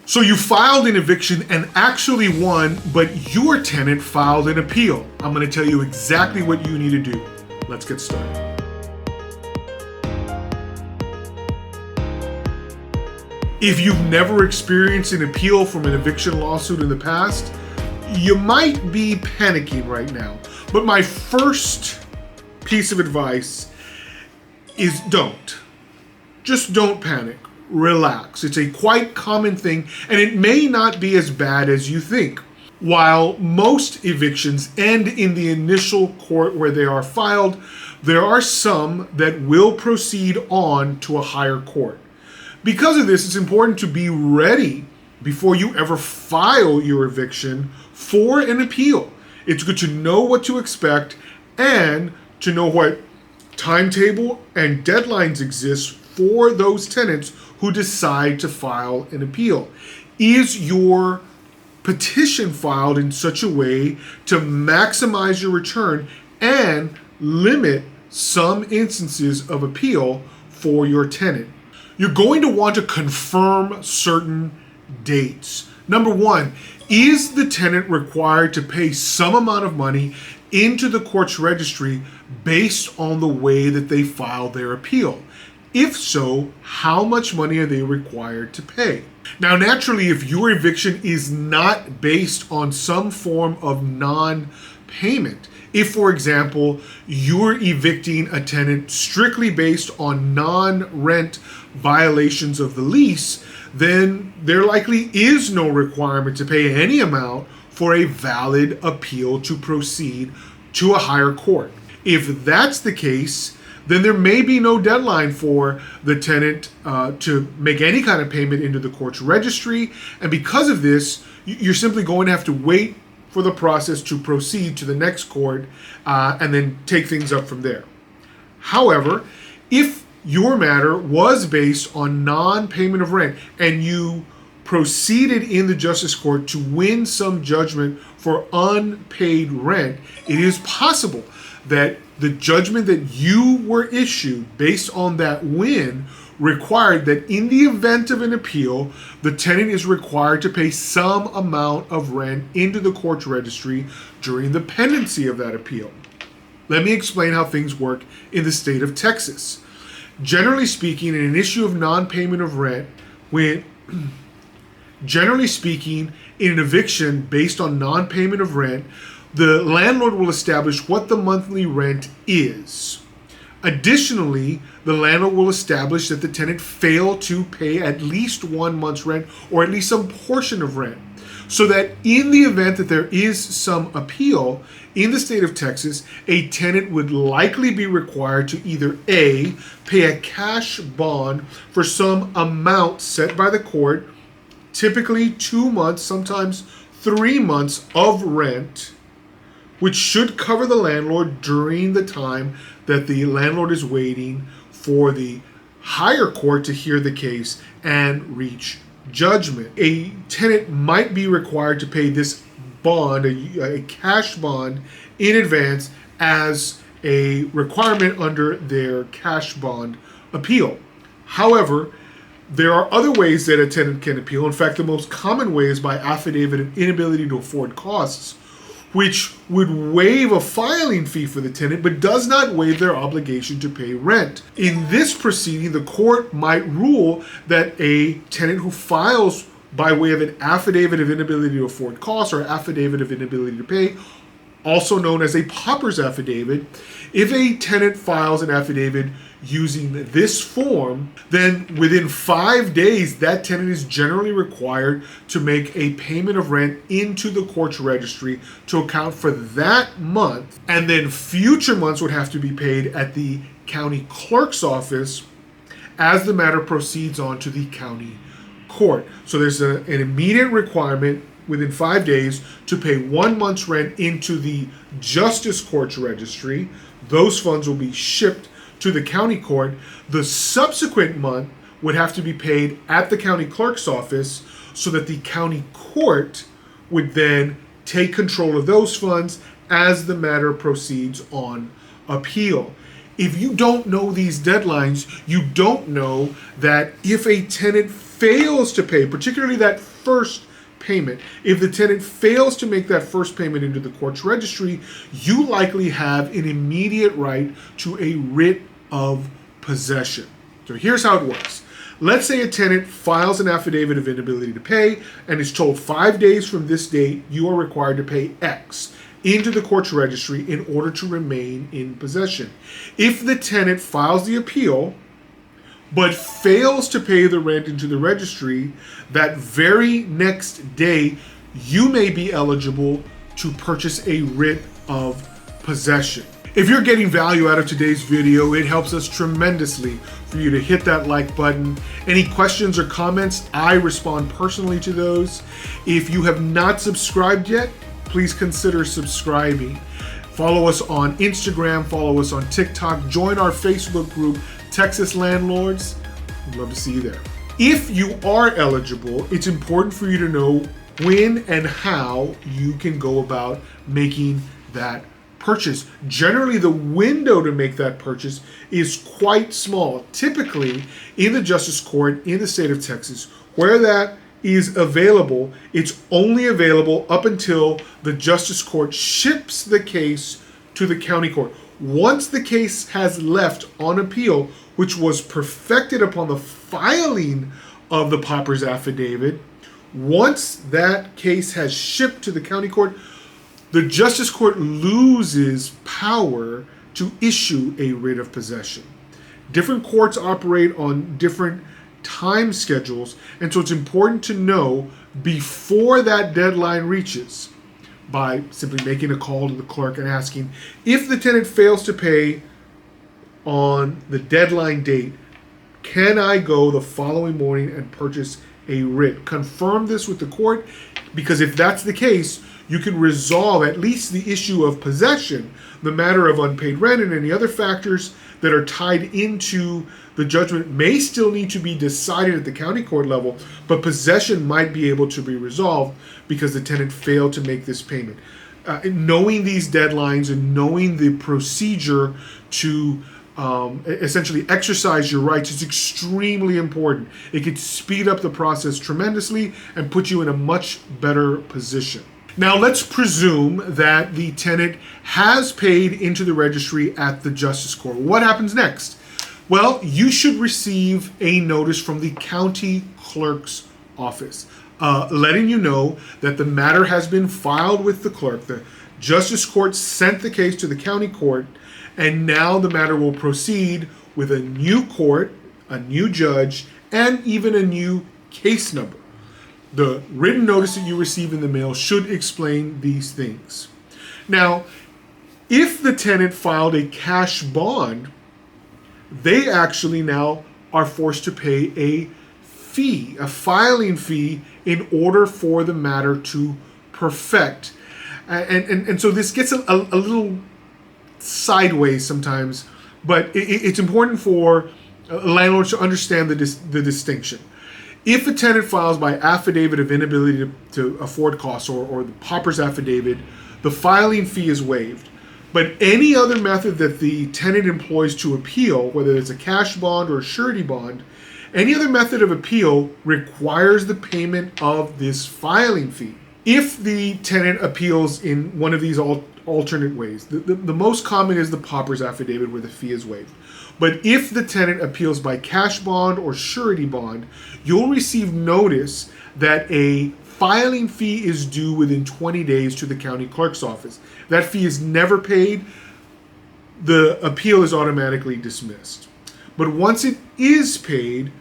So you filed an eviction and actually won, but your tenant filed an appeal. I'm going to tell you exactly what you need to do. Let's get started. If you've never experienced an appeal from an eviction lawsuit in the past, you might be panicking right now. But my first piece of advice is don't. Just don't panic. Relax. It's a quite common thing, and it may not be as bad as you think. While most evictions end in the initial court where they are filed, there are some that will proceed on to a higher court. Because of this, it's important to be ready before you ever file your eviction for an appeal. It's good to know what to expect and to know what timetable and deadlines exist for those tenants who decide to file an appeal. Is your petition filed in such a way to maximize your return and limit some instances of appeal for your tenant? You're going to want to confirm certain dates. Number one, is the tenant required to pay some amount of money into the court's registry based on the way that they filed their appeal? If so, how much money are they required to pay? Now, naturally, if your eviction is not based on some form of non-payment, if, for example, you're evicting a tenant strictly based on non-rent violations of the lease, then there likely is no requirement to pay any amount for a valid appeal to proceed to a higher court. If that's the case, then there may be no deadline for the tenant to make any kind of payment into the court's registry. And because of this, you're simply going to have to wait for the process to proceed to the next court and then take things up from there. However, if your matter was based on non-payment of rent and you proceeded in the justice court to win some judgment for unpaid rent, it is possible that the judgment that you were issued based on that win required that in the event of an appeal, the tenant is required to pay some amount of rent into the court's registry during the pendency of that appeal. Let me explain how things work in the state of Texas. Generally speaking, in an issue of non-payment of rent, generally speaking, in an eviction based on non-payment of rent, the landlord will establish what the monthly rent is. Additionally, the landlord will establish that the tenant failed to pay at least 1 month's rent or at least some portion of rent, so that in the event that there is some appeal in the state of Texas, a tenant would likely be required to either A, pay a cash bond for some amount set by the court, typically 2 months, sometimes 3 months of rent, which should cover the landlord during the time that the landlord is waiting for the higher court to hear the case and reach judgment. A tenant might be required to pay this bond, a cash bond, in advance as a requirement under their cash bond appeal. However, there are other ways that a tenant can appeal. In fact, the most common way is by affidavit of inability to afford costs, which would waive a filing fee for the tenant, but does not waive their obligation to pay rent. In this proceeding, the court might rule that a tenant who files by way of an affidavit of inability to afford costs or affidavit of inability to pay, also known as a pauper's affidavit, if a tenant files an affidavit using this form, then within 5 days, that tenant is generally required to make a payment of rent into the court's registry to account for that month, and then future months would have to be paid at the county clerk's office as the matter proceeds on to the county court. So there's an immediate requirement within 5 days to pay 1 month's rent into the justice court's registry. Those funds will be shipped to the county court. The subsequent month would have to be paid at the county clerk's office so that the county court would then take control of those funds as the matter proceeds on appeal. If you don't know these deadlines, you don't know that if a tenant fails to pay, particularly that first payment, if the tenant fails to make that first payment into the court's registry, you likely have an immediate right to a writ of possession. So here's how it works. Let's say a tenant files an affidavit of inability to pay and is told 5 days from this date you are required to pay X into the court's registry in order to remain in possession. If the tenant files the appeal but fails to pay the rent into the registry, that very next day you may be eligible to purchase a writ of possession. If you're getting value out of today's video, it helps us tremendously for you to hit that like button. Any questions or comments, I respond personally to those. If you have not subscribed yet, please consider subscribing. Follow us on Instagram, follow us on TikTok, join our Facebook group, Texas Landlords. We'd love to see you there. If you are eligible, it's important for you to know when and how you can go about making that purchase. Generally, the window to make that purchase is quite small. Typically, in the Justice Court in the state of Texas, where that is available, it's only available up until the Justice Court ships the case to the county court. Once the case has left on appeal, which was perfected upon the filing of the pauper's affidavit, once that case has shipped to the county court, the Justice Court loses power to issue a writ of possession. Different courts operate on different time schedules, and so it's important to know before that deadline reaches by simply making a call to the clerk and asking, if the tenant fails to pay on the deadline date, can I go the following morning and purchase a writ? Confirm this with the court, because if that's the case, you can resolve at least the issue of possession. The matter of unpaid rent and any other factors that are tied into the judgment may still need to be decided at the county court level, but possession might be able to be resolved because the tenant failed to make this payment. Knowing these deadlines and knowing the procedure to essentially exercise your rights is extremely important. It could speed up the process tremendously and put you in a much better position. Now, let's presume that the tenant has paid into the registry at the Justice Court. What happens next? Well, you should receive a notice from the county clerk's office letting you know that the matter has been filed with the clerk. The Justice Court sent the case to the county court, and now the matter will proceed with a new court, a new judge, and even a new case number. The written notice that you receive in the mail should explain these things. Now, if the tenant filed a cash bond, they actually now are forced to pay a fee, a filing fee, in order for the matter to perfect. And so this gets a little sideways sometimes, but it's important for landlords to understand the distinction. If a tenant files by affidavit of inability to afford costs or the pauper's affidavit, the filing fee is waived. But any other method that the tenant employs to appeal, whether it's a cash bond or a surety bond, any other method of appeal requires the payment of this filing fee. If the tenant appeals in one of these alternate ways, the most common is the pauper's affidavit where the fee is waived. But if the tenant appeals by cash bond or surety bond, you'll receive notice that a filing fee is due within 20 days to the county clerk's office. That fee is never paid. The appeal is automatically dismissed. But once it is paid,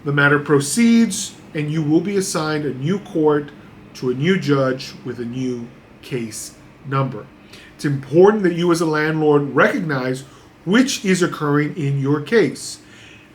the matter proceeds and you will be assigned a new court to a new judge with a new case number. It's important that you as a landlord recognize which is occurring in your case.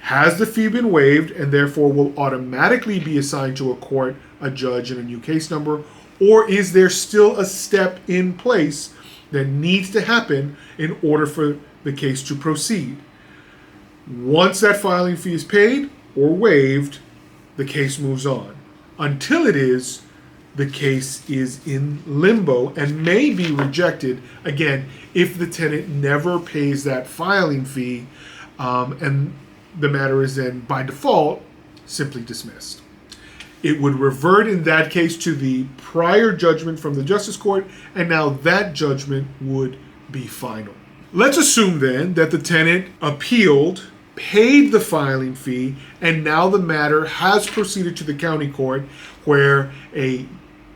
Has the fee been waived and therefore will automatically be assigned to a court, a judge, and a new case number? Or is there still a step in place that needs to happen in order for the case to proceed? Once that filing fee is paid or waived, the case moves on. Until it is, the case is in limbo and may be rejected, again, if the tenant never pays that filing fee, and the matter is then, by default, simply dismissed. It would revert in that case to the prior judgment from the Justice Court, and now that judgment would be final. Let's assume then that the tenant appealed, paid the filing fee, and now the matter has proceeded to the county court where a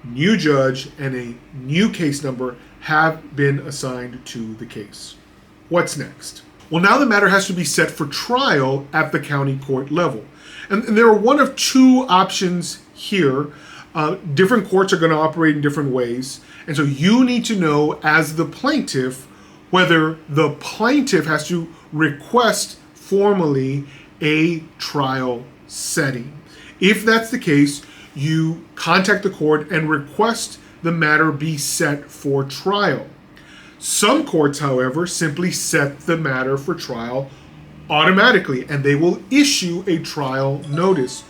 new judge and a new case number have been assigned to the case. What's next? Well, now the matter has to be set for trial at the county court level. And there are one of two options here. Different courts are going to operate in different ways. And so you need to know, as the plaintiff, whether the plaintiff has to request formally a trial setting. If that's the case, you contact the court and request the matter be set for trial. Some courts, however, simply set the matter for trial automatically, and they will issue a trial notice.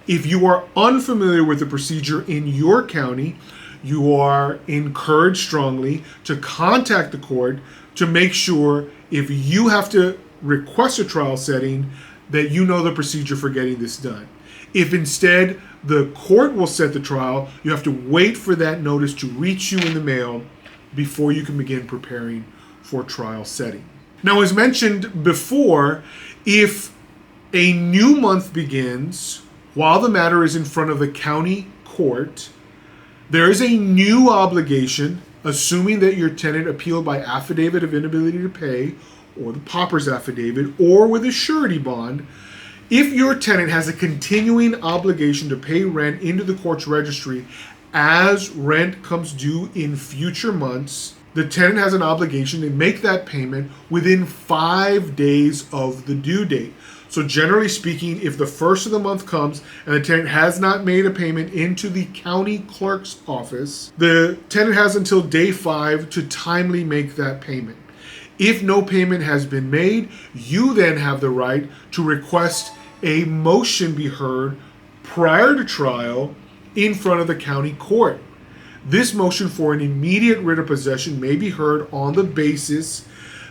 If you are unfamiliar with the procedure in your county, you are encouraged strongly to contact the court to make sure, if you have to request a trial setting, that you know the procedure for getting this done. If instead the court will set the trial, you have to wait for that notice to reach you in the mail before you can begin preparing for trial setting. Now, as mentioned before, if a new month begins while the matter is in front of the county court, there is a new obligation, assuming that your tenant appealed by affidavit of inability to pay, or the pauper's affidavit, or with a surety bond. If your tenant has a continuing obligation to pay rent into the court's registry as rent comes due in future months, the tenant has an obligation to make that payment within 5 days of the due date. So generally speaking, if the first of the month comes and the tenant has not made a payment into the county clerk's office, the tenant has until day 5 to timely make that payment. If no payment has been made, you then have the right to request a motion be heard prior to trial in front of the county court. This motion for an immediate writ of possession may be heard on the basis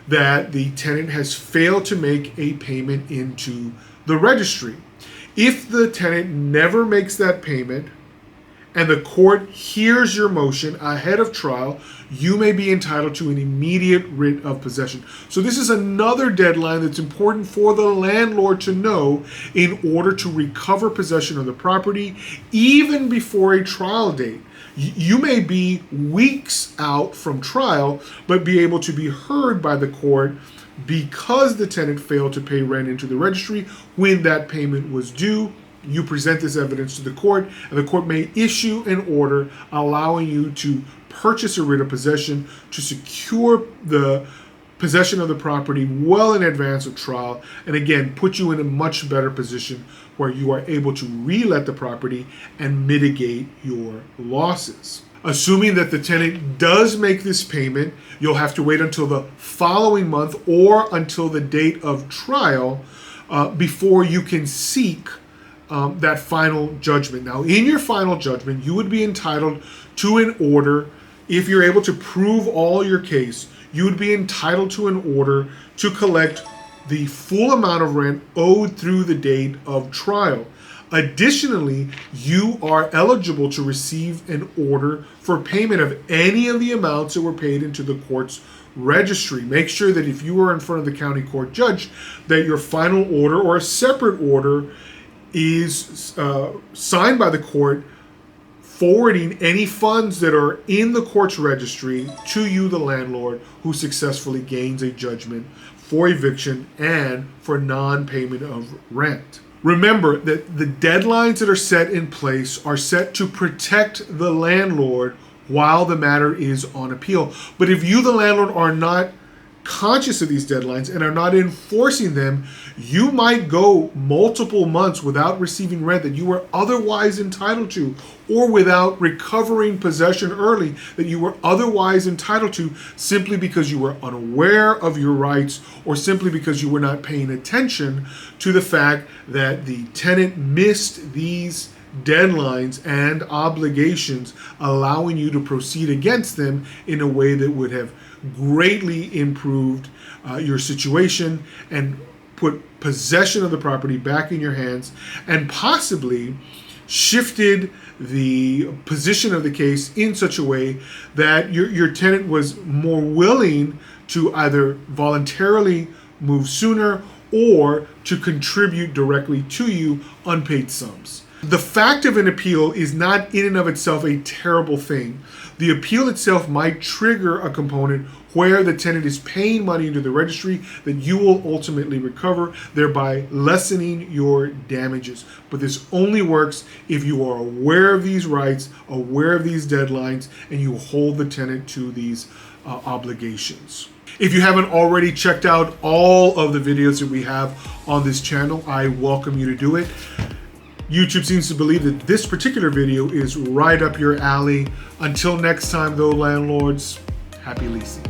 that the tenant has failed to make a payment into the registry. If the tenant never makes that payment and the court hears your motion ahead of trial, you may be entitled to an immediate writ of possession. So this is another deadline that's important for the landlord to know in order to recover possession of the property, even before a trial date. You may be weeks out from trial, but be able to be heard by the court because the tenant failed to pay rent into the registry when that payment was due. You present this evidence to the court, and the court may issue an order allowing you to purchase a writ of possession to secure the possession of the property well in advance of trial, and again, put you in a much better position where you are able to re-let the property and mitigate your losses. Assuming that the tenant does make this payment, you'll have to wait until the following month or until the date of trial before you can seek that final judgment. Now, in your final judgment, you would be entitled to an order. If you're able to prove all your case, you would be entitled to an order to collect the full amount of rent owed through the date of trial. Additionally, you are eligible to receive an order for payment of any of the amounts that were paid into the court's registry. Make sure that if you are in front of the county court judge, that your final order or a separate order is signed by the court, forwarding any funds that are in the court's registry to you, the landlord, who successfully gains a judgment for eviction and for non-payment of rent. Remember that the deadlines that are set in place are set to protect the landlord while the matter is on appeal. But if you, the landlord, are not conscious of these deadlines and are not enforcing them, you might go multiple months without receiving rent that you were otherwise entitled to, or without recovering possession early that you were otherwise entitled to, simply because you were unaware of your rights, or simply because you were not paying attention to the fact that the tenant missed these deadlines and obligations, allowing you to proceed against them in a way that would have greatly improved your situation and put possession of the property back in your hands, and possibly shifted the position of the case in such a way that your tenant was more willing to either voluntarily move sooner or to contribute directly to you unpaid sums. The fact of an appeal is not in and of itself a terrible thing. The appeal itself might trigger a component where the tenant is paying money into the registry that you will ultimately recover, thereby lessening your damages. But this only works if you are aware of these rights, aware of these deadlines, and you hold the tenant to these obligations. If you haven't already checked out all of the videos that we have on this channel, I welcome you to do it. YouTube seems to believe that this particular video is right up your alley. Until next time though, landlords, happy leasing.